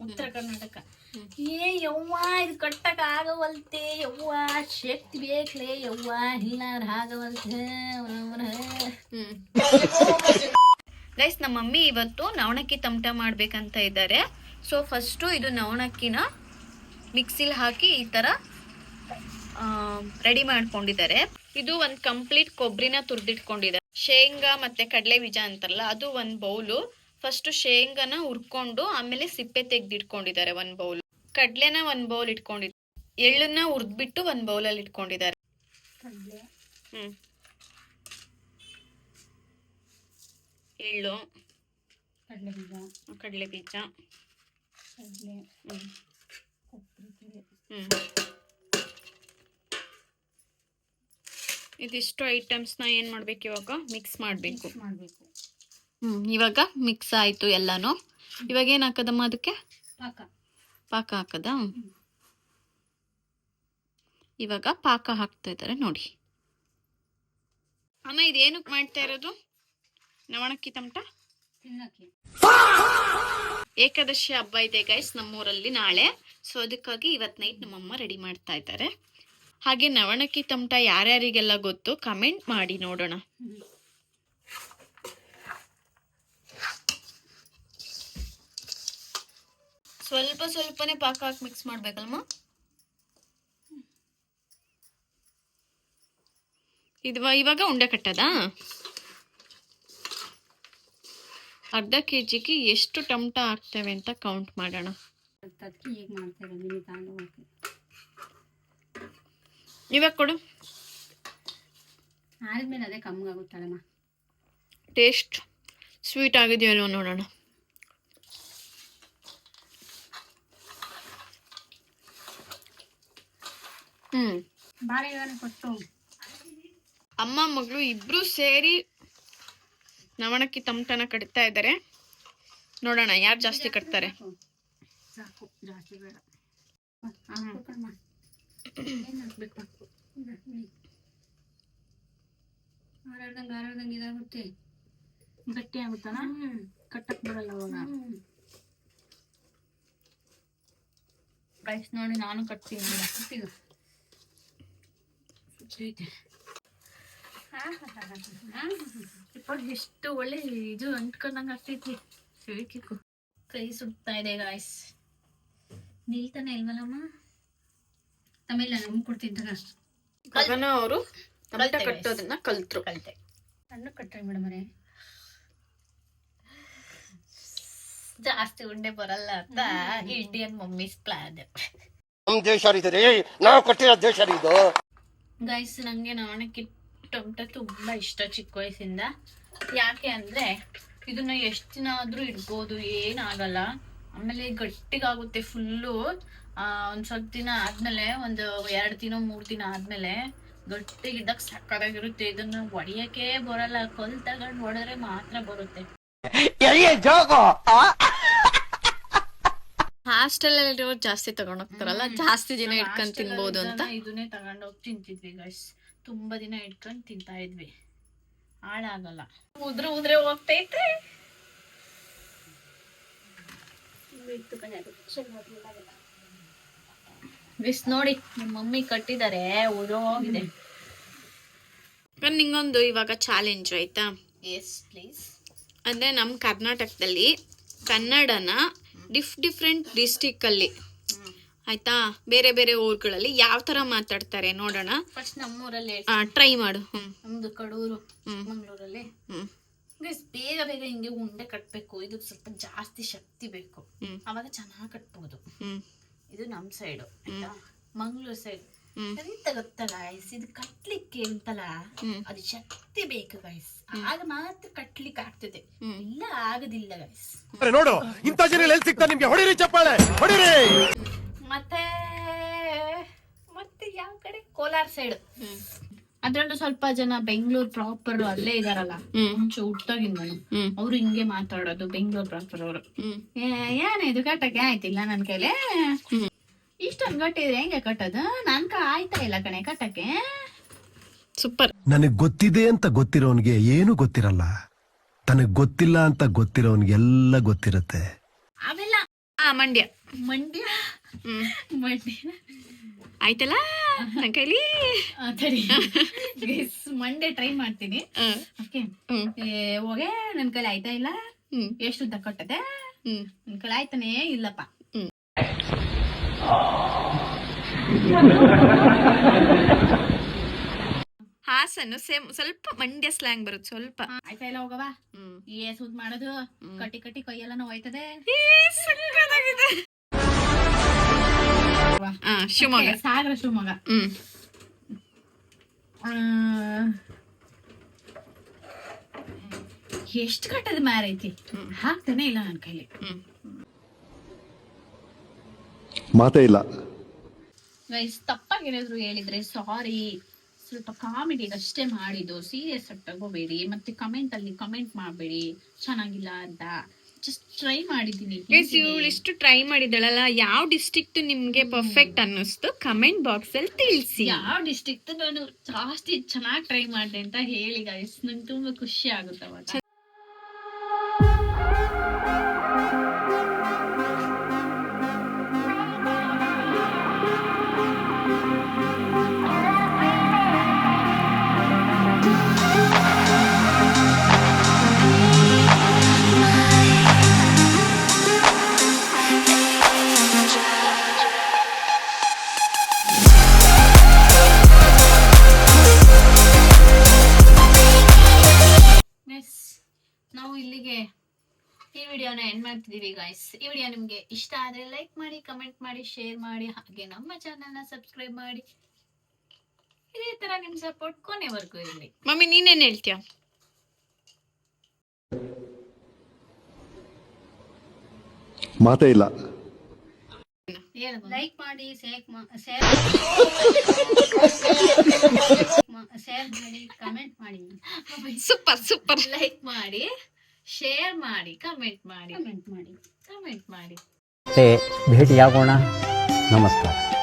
ಉತ್ತರ ಕರ್ನಾಟಕ. ಯವ್ವ ಇದು ಕಟ್ಟಕ್ ಆಗವಲ್ತೆ ಯವ್ವ, ಶಕ್ತಿ ಬೇಕ್ಲೆ ಯವ್ವ, ಇಲ್ಲಾರ ಆಗವಲ್ತೆ. ಗೈಸ್, ನಮ್ಮ ಮಮ್ಮಿ ಇವತ್ತು ನವಣಕ್ಕಿ ತಮಟ ಮಾಡ್ಬೇಕಂತ ಇದ್ದಾರೆ. ಸೊ ಫಸ್ಟು ಇದು ನವಣಕ್ಕಿನ ಮಿಕ್ಸಿಲಿ ಹಾಕಿ ಈ ತರ ರೆಡಿ ಮಾಡ್ಕೊಂಡಿದ್ದಾರೆ. ಇದು ಒಂದು ಕಂಪ್ಲೀಟ್ ಕೊಬ್ಬರಿನ ತುರ್ದಿಟ್ಕೊಂಡಿದ್ದಾರೆ. ಶೇಂಗಾ ಮತ್ತೆ ಕಡಲೆ ಬೀಜ ಅಂತಾರಲ್ಲ, ಅದು ಒಂದು ಬೌಲು. ಫಸ್ಟ್ ಶೇಂಗಾನ ಹುರ್ಕೊಂಡು ಆಮೇಲೆ ಸಿಪ್ಪೆ ತೆಗ್ದಿಟ್ಕೊಂಡಿದ್ದಾರೆ ಒಂದು ಬೌಲ್. ಕಡ್ಲೆನ ಒಂದು ಬೌಲ್ ಇಟ್ಕೊಂಡಿದ್ದಾರೆ. ಎಳ್ಳನ್ನ ಹುರ್ದ್ಬಿಟ್ಟು ಒಂದು ಬೌಲಲ್ಲಿ ಇಟ್ಕೊಂಡಿದ್ದಾರೆ. ಎಳ್ಳು, ಕಡಲೆ ಬೀಜ, ಇದಿಷ್ಟು ಐಟಮ್ಸ್ನ ಏನ್ ಮಾಡ್ಬೇಕು, ಇವಾಗ ಮಿಕ್ಸ್ ಮಾಡ್ಬೇಕು. ಇವಾಗ ಮಿಕ್ಸ್ ಆಯ್ತು ಎಲ್ಲಾನು. ಇವಾಗ ಏನ್ ಹಾಕದಮ್ಮ ಅದಕ್ಕೆ? ಪಾಕ ಹಾಕದ. ಇವಾಗ ಪಾಕ ಹಾಕ್ತಾ ಇದ್ದಾರೆ ನೋಡಿ. ಅಮ್ಮ ಇದೇನಕ್ಕೆ ಮಾಡ್ತಾ ಇರೋದು? ನವಣಕ್ಕಿ ತಮಟ ಏಕಾದಶಿ ಹಬ್ಬ ಇದೆ ಗೈಸ್ ನಮ್ಮೂರಲ್ಲಿ ನಾಳೆ. ಸೊ ಅದಕ್ಕಾಗಿ ಇವತ್ ನೈಟ್ ನಮ್ಮಮ್ಮ ರೆಡಿ ಮಾಡ್ತಾ ಇದ್ದಾರೆ. ಹಾಗೆ ನವಣಕ್ಕಿ ತಮಟ ಯಾರ್ಯಾರಿಗೆಲ್ಲ ಗೊತ್ತು ಕಮೆಂಟ್ ಮಾಡಿ ನೋಡೋಣ. ಸ್ವಲ್ಪ ಸ್ವಲ್ಪನೇ ಪಾಕ ಹಾಕಿ ಮಿಕ್ಸ್ ಮಾಡ್ಬೇಕಲ್ಮ. ಇವಾಗ ಉಂಡೆ ಕಟ್ಟದ. ಅರ್ಧ ಕೆಜಿಗೆ ಎಷ್ಟು ಟಮಟ ಹಾಕ್ತೇವೆ ಅಂತ ಕೌಂಟ್ ಮಾಡೋಣ. ಇವಾಗ ಕೊಡು. ಆದ್ಮೇಲೆ ಅದೇ ಕಮ್ಮಾಗುತ್ತಲ್ಲಮ್ಮ. ಟೇಸ್ಟ್ ಸ್ವೀಟ್ ಆಗಿದೆಯಲ್ವ ನೋಡೋಣ. ಕೊಟ್ಟು ಅಮ್ಮ ಮಗಳು ಇಬ್ರು ಸೇರಿ ನವಣಕ್ಕಿ ತಮಟನ ಕಟ್ತಾ ಇದ್ದಾರೆ. ನೋಡೋಣ ಯಾರು ಜಾಸ್ತಿ ಕಟ್ತಾರೆ. ಜಾಸ್ತಿ ಬೇಡ, ಹಾರಾಡ್ದಂಗೆ ಇದಾಗುತ್ತೆ, ಗಟ್ಟಿ ಆಗುತ್ತಲ್ಲ, ಕಟ್ಟಕ್ ಬರಲ್ಲ ಅವಾಗ. ರೈಸ್ ನೋಡಿ ನಾನು ಕಟ್ತೀನಿ. ಎಷ್ಟು ಒಳ್ಳೆ ಇದು ಅಂಟ್ಕೊಂಡಂಗ ಆಗ್ತೈತಿ. ಸ್ವೀಟಿಗೂ ಕೈ ಸುಡ್ತಾ ಇದೆ ಗಾಯ್ಸ್. ನಿಲ್ತಾನೆ ಇಲ್ವಲ್ಲಮ್ಮ. ತಮಿಳ ನಮ್ಗೆ ಕೊಡ್ತಿದ್ದಾಗ ಅವರು ತಮಟ ಕಟ್ಟೋದನ್ನ ಕಲ್ತೆ. ಸಣ್ಣ ಕಟ್ರಿ ಮೇಡಮರೇ, ಜಾಸ್ತಿ ಉಂಡೆ ಬರಲ್ಲ ಅಂತ ಇಂಡಿಯನ್ ಮಮ್ಮೀಸ್ ಪ್ಲಾನ್. ನಮ್ ದೇಶ ನಾವು ಕಟ್ಟಿರೋ ದೇಶ ಇದು. ಗೈಸ್, ನಂಗೆ ನವಣಕ್ಕಿ ಟೊಮಟ ತುಂಬಾ ಇಷ್ಟ ಚಿಕ್ಕ ವಯಸ್ಸಿಂದ. ಯಾಕೆ ಅಂದ್ರೆ ಇದನ್ನ ಎಷ್ಟು ದಿನ ಆದ್ರೂ ಇಡ್ಬೋದು, ಏನಾಗಲ್ಲ. ಆಮೇಲೆ ಗಟ್ಟಿಗಾಗುತ್ತೆ ಫುಲ್ಲು. ಒಂದ್ ಸ್ವಲ್ಪ ದಿನ ಆದ್ಮೇಲೆ, ಒಂದು 2 ದಿನ 3 ದಿನ ಆದ್ಮೇಲೆ ಗಟ್ಟಿಗಿದ್ದಾಗ ಸಕ್ಕದಾಗಿರುತ್ತೆ. ಇದನ್ನ ಒಡೆಯಕ್ಕೆ ಬರಲ್ಲ, ಕಲ್ ತಗೊಂಡ್ ಹೊಡೆದ್ರೆ ಮಾತ್ರ ಬರುತ್ತೆ. ಹಾಸ್ಟೆಲ್ ಅಲ್ಲಿರೋ ಜಾಸ್ತಿ ತಗೊಂಡ್ ಹೋಗ್ತಾರಲ್ಲ, ಜಾಸ್ತಿ ದಿನ ಇಟ್ಕೊಂಡ್ ತಿನ್ಬೋದು ಅಂತ ಇದನ್ನೇ ತಗೊಂಡೋಗಿ ತಿಂತಿದ್ವಿ ಗೈಸ್. ತುಂಬಾ ದಿನ ಇಟ್ಕೊಂಡ್ ತಿಂತಾ ಇದ್ವಿ, ಹಾಳಾಗಲ್ಲ. ಉದ್ರೆ ಹೋಗ್ತೈತೆ. ಬಿಸ್ ನೋಡಿ ನಿಮ್ಮ ಮಮ್ಮಿ ಕಟ್ಟಿದ್ದಾರೆ, ಉದೋಗಿದೆ. ನಿಂಗೊಂದು ಇವಾಗ ಚಾಲೆಂಜ್ ಆಯ್ತಾ? Yes please. ಅಂದ್ರೆ ನಮ್ಮ ಕರ್ನಾಟಕದಲ್ಲಿ ಕನ್ನಡನ ಡಿಫ್ರೆಂಟ್ ಡಿಸ್ಟಿಕ್ ಅಲ್ಲಿ ಆಯ್ತಾ, ಬೇರೆ ಬೇರೆ ಊರುಗಳಲ್ಲಿ ಯಾವ ತರ ಮಾತಾಡ್ತಾರೆ ನೋಡೋಣ. ಫಸ್ಟ್ ನಮ್ಮೂರಲ್ಲಿ ಟ್ರೈ ಮಾಡು. ನಮ್ದು ಕಡೂರು, ಮಂಗಳೂರಲ್ಲಿ ಬೇಗ ಬೇಗ ಹಿಂಗೆ ಉಂಡೆ ಕಟ್ಬೇಕು. ಇದು ಸ್ವಲ್ಪ ಜಾಸ್ತಿ ಶಕ್ತಿ ಬೇಕು, ಅವಾಗ ಚೆನ್ನಾಗಿ ಕಟ್ಬಹುದು. ಇದು ನಮ್ ಸೈಡು ಆಯ್ತಾ. ಮಂಗಳೂರು ಸೈಡ್ ಎಂತ ಗೊತ್ತಾ ಗೈಸ್, ಇದು ಕಟ್ಲಿಕ್ಕೆ ಅಂತಲ್ಲ, ಅದು ಶಕ್ತಿ ಬೇಕು ಗೈಸ್, ಆಗ ಮಾತ್ರ ಕಟ್ಲಿಕ್ಕೆ ಆಗ್ತದೆ, ಇಲ್ಲ ಆಗುದಿಲ್ಲ ಗೈಸ್. ನೋಡು ಇಂತ ಜನ ಎಲ್ಲಿ ಸಿಗ್ತಾರೆ ನಿಮ್ಗೆ, ಹೊಡಿರಿ ಚಪ್ಪಾಳೆ ಹೊಡಿರಿ. ಮತ್ತೆ ಯಾವ ಕಡೆ? ಕೋಲಾರ ಸೈಡ್. ಅದ್ರಲ್ಲೂ ಸ್ವಲ್ಪ ಜನ ಬೆಂಗಳೂರು ಪ್ರಾಪರ್ ಅಲ್ಲೇ ಇದಾರಲ್ಲ, ಮುಂಚೆ ಹುಟ್ಟಾಗಿಂದ ಅವ್ರು ಹಿಂಗೆ ಮಾತಾಡೋದು. ಬೆಂಗಳೂರು ಪ್ರಾಪರ್ ಅವರು ಏನಿದು ಕಟ್ಟಕ್ಕೆ ಆಯ್ತಿಲ್ಲ ನನ್ ಕೈಲೇ, ಇಷ್ಟೊಂದು ಗಟ್ಟಿದ್ರೆ ಹೆಂಗೆ ಕಟ್ಟೋದು, ನನ್ ಆಯ್ತಾ ಇಲ್ಲ ಕಣೆ ಕಟ್ಟಕ್ಕೆ. ಸೂಪರ್. ನನಗ್ ಗೊತ್ತಿದೆ ಅಂತ ಗೊತ್ತಿರೋನ್ಗೆ ಏನು ಗೊತ್ತಿರಲ್ಲ, ತನಗ್ ಗೊತ್ತಿಲ್ಲ ಅಂತ ಗೊತ್ತಿರೋನ್ಗೆ ಎಲ್ಲ ಗೊತ್ತಿರುತ್ತೆ. ಅವೆಲ್ಲ ಮಂಡ್ಯ. ಮಂಡ್ಯ ಹ್ಮ್ ಮಂಡ್ಯ ಆಯ್ತಲ್ಲ ನನ್ ಕೈಲಿ. ಸರಿ ಮಂಡೇ ಟ್ರೈ ಮಾಡ್ತೀನಿ. ಓಕೆ ಹೋಗೆ ನನ್ ಕೈಲಿ ಆಯ್ತಾ ಇಲ್ಲ. ಎಷ್ಟು ಉದ್ದ ಕೊಟ್ಟದೆ ನನ್ ಕೈಲಿ ಆಯ್ತಾನೆ ಇಲ್ಲಪ್ಪ. ಹಾಸನ್ನು ಸೇಮ್ ಸ್ವಲ್ಪ ಮಂಡ್ಯ ಸ್ಲ್ಯಾಂಗ್ ಬರುತ್ತೆ ಸ್ವಲ್ಪ. ಆಯ್ತಾ ಇಲ್ಲ ಹೋಗವ. ಸುದ್ ಮಾಡೋದು ಕಟ್ಟಿ ಕಟ್ಟಿ ಕೈಯೆಲ್ಲ ನೋಯ್ತದೆ. ಶಿವಮೊಗ್ಗ. ಸಾಗರ ಶಿವಮೊಗ್ಗ. ಎಷ್ಟು ಕಟ್ಟದ ಮಾರೈತಿ ಹಾಕ್ತಾನೆ ಇಲ್ಲ ನನ್ ಕೈಲಿ. ಮಾತೇ ಇಲ್ಲ. ಗೈಸ್ ತಪ್ಪಾಗಿ ಏನಾದ್ರು ಹೇಳಿದ್ರೆ ಸಾರಿ. ಸ್ವಲ್ಪ ಕಾಮಿಡಿಗೆ ಅಷ್ಟೇ ಮಾಡಿದ್ದು, ಸೀರಿಯಸ್ ಆಗಿ ತಗೋಬೇಡಿ. ಮತ್ತೆ ಕಮೆಂಟ್ ಅಲ್ಲಿ ಕಮೆಂಟ್ ಮಾಡಬೇಡಿ ಚೆನ್ನಾಗಿಲ್ಲ ಅಂತ. ಜಸ್ಟ್ ಟ್ರೈ ಮಾಡಿದ್ದೀನಿ. ಇವಳು ಇಷ್ಟು ಟ್ರೈ ಮಾಡಿದಳಲ್ಲ, ಯಾವ ಡಿಸ್ಟ್ರಿಕ್ಟ್ ನಿಮ್ಗೆ ಪರ್ಫೆಕ್ಟ್ ಅನ್ನಿಸ್ತು ಕಮೆಂಟ್ ಬಾಕ್ಸ್ ಅಲ್ಲಿ ತಿಳಿಸಿ. ಯಾವ ಡಿಸ್ಟ್ರಿಕ್ಟ್ ನಾನು ಜಾಸ್ತಿ ಚೆನ್ನಾಗಿ ಟ್ರೈ ಮಾಡಿದೆ ಅಂತ ಹೇಳಿ ಗೈಸ್. ನಂಗೆ ತುಂಬಾ ಖುಷಿ ಆಗುತ್ತೆ ಅವಾಗ. ನಾವು ಇಲ್ಲಿಗೆ ಈ ವಿಡಿಯೋನ ಎಂಡ್ ಮಾಡ್ತಿದೀವಿ ಗೈಸ್. ಈ ವಿಡಿಯೋ ನಿಮ್ಗೆ ಇಷ್ಟ ಆದ್ರೆ ಲೈಕ್ ಮಾಡಿ, ಕಮೆಂಟ್ ಮಾಡಿ, ಶೇರ್ ಮಾಡಿ, ಹಾಗೆ ನಮ್ಮ ಚಾನೆಲ್ ನ ಸಬ್ಸ್ಕ್ರೈಬ್ ಮಾಡಿ. ಇದೇ ತರ ನಿಮ್ ಸಪೋರ್ಟ್ ಕೊನೆವರೆಗೂ ಇರಲಿ. ಮಮ್ಮಿ ನೀನೇನ್ ಹೇಳ್ತೀಯ? ಮಾತೇ ಇಲ್ಲ. ಲೈಕ್ ಮಾಡಿ, ಶೇರ್ ಮಾಡಿ, ಕಮೆಂಟ್ ಮಾಡಿ. Super super. ಲೈಕ್ ಮಾಡಿ, ಶೇರ್ ಮಾಡಿ, ಕಮೆಂಟ್ ಮಾಡಿ. भेटियाಗೋಣ. ನಮಸ್ಕಾರ.